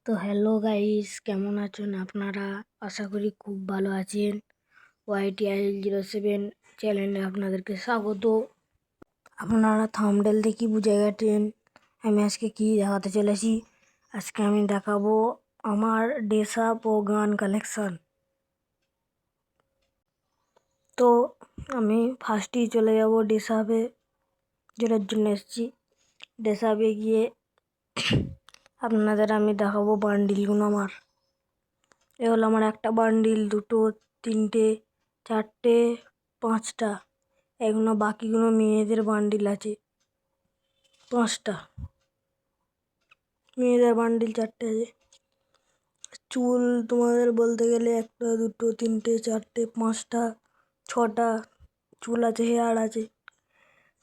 তো hello guys, কেমন আছেন আপনারা? আশা করি খুব ভালো আছেন। YTI07 চ্যানেলে আপনাদেরকে স্বাগত। আপনারা থাম্বনেল দেখি বুঝে গেছেন আমি আজকে কি দেখাতে চলেছি। আজকে আমি দেখাবো আমার ড্রেস আপ ও গান কালেকশন। তো আমি ফার্স্টেই চলে যাব ড্রেস আপে, যেটার জন্য এসেছি। ড্রেস আপে গিয়ে আপনাদের আমি দেখাবো বান্ডিলগুলো আমার। এ হলো আমার একটা বান্ডিল, দুটো, তিনটে, চারটে, পাঁচটা। এগুলো বাকিগুলো মেয়েদের বান্ডিল আছে, পাঁচটা মেয়েদের বান্ডিল, চারটে আছে। চুল তোমাদের বলতে গেলে একটা, দুটো, তিনটে, চারটে, পাঁচটা, ছটা চুল আছে, হেয়ার আছে।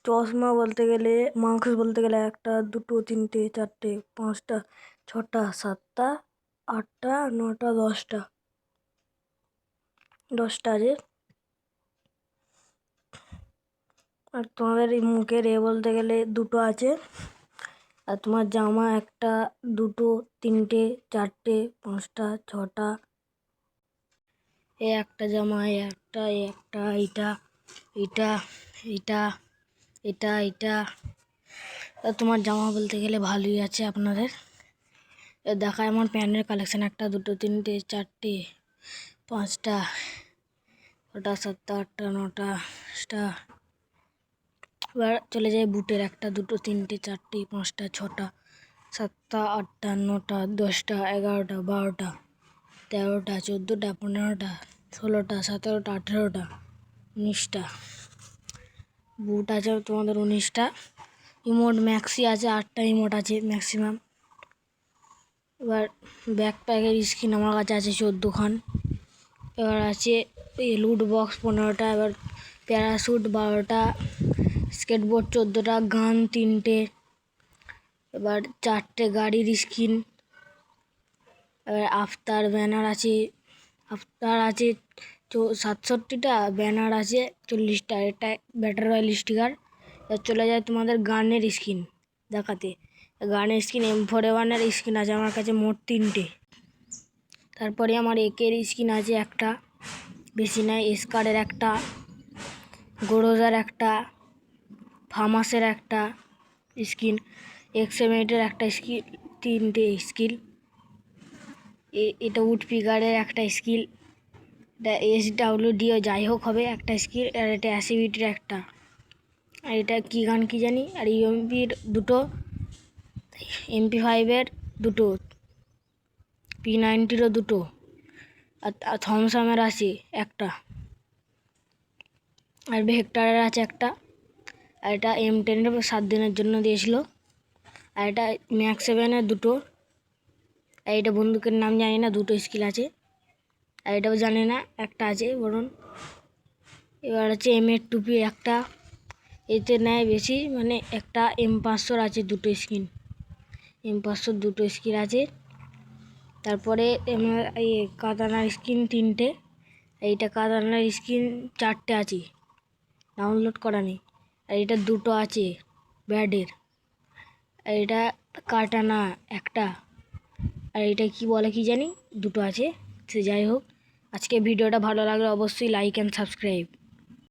চশমা বলতে গেলে, মাস্ক বলতে গেলে একটা, দুটো, তিনটে, চারটে, পাঁচটা, ছটা, সাতটা, আটটা, নটা, দশটা আছে। আর তোমাদের এই মুখের বলতে গেলে দুটো আছে। আর তোমার জামা একটা, দুটো, তিনটে, চারটে, পাঁচটা, ছটা। একটা জামা, একটা, এটা, এটা, এটা, এটা, এটা। আর তোমার জামা বলতে গেলে ভালোই আছে আপনাদের। দেখায় আমার প্যান্টের কালেকশন, একটা, দুটো, তিনটে, চারটে, পাঁচটা, ছটা, সাতটা, আটটা, নটা, 10টা। এবার চলে যায় বুটের, একটা, দুটো, তিনটে, চারটে, পাঁচটা, ছটা, সাতটা, আটটা, নটা, 10টা, 11টা, 12টা, 13টা, 14টা, 15টা, 16টা, 17টা, 18টা, 19টা। বুট আছে তোমাদের 19টা। ইমোট ম্যাক্সি আছে 8টা ইমোট আছে ম্যাক্সিমাম। এবার ব্যাকপ্যাকের স্কিন আমার কাছে আছে 14খান। এবার আছে লুট বক্স 15টা, এবার প্যারাশুট 12টা, স্কেটবোর্ড 14টা, গান 3টে, এবার 4টে গাড়ির স্কিন। এবার আফতার ব্যানার আছে, 67টা, ব্যানার আছে 40টা। এটা ব্যাটার রয়্যাল স্টিকার। এবার চলে যায় তোমাদের গানের স্কিন দেখাতে। গানের স্কিন M41-এর স্কিন আছে আমার কাছে মোট 3টে। তারপরে আমার একের স্কিন আছে একটা, বেশি নয়, স্কারের একটা, গোরোজার একটা, ফামাসের একটা স্কিন, X78-এর একটা স্কিল, 3টে স্কিল। এটা উডপিকারের একটা স্কিল, এটা SWD যাই হোক হবে একটা স্কিল। আর এটা অ্যাসিভিটির একটা। আর এটা কী গান কী জানি। আর ইউএমপির দুটো, MP5-এর দুটো, P90-রও দুটো, আর থমসমের আছে একটা, আর ভেক্টরের আছে একটা। আর এটা M10-এর 7 দিনের জন্য দিয়েছিল। আর এটা ম্যাক্স 7-এর দুটো। আর এটা বন্দুকের নাম জানি না, দুটো স্কিল আছে। আর এটাও জানি না, একটা আছে বরং। এবার আছে M8 টুপি একটা, এতে নেয় বেশি, মানে একটা M500 আছে দুটো স্কিন, M500 দুটো স্কিন আছে। তারপরে এই কাতানার স্কিন 3টে, এইটা কাতানার স্কিন 4টে আছে, ডাউনলোড করা নেই। আর এটা দুটো আছে ব্যাডের। আর এটা কাটানা একটা। আর এটা কি বলে কি জানি, দুটো আছে। সে যাই হোক, আজকে ভিডিওটা ভালো লাগলে অবশ্যই লাইক অ্যান্ড সাবস্ক্রাইব।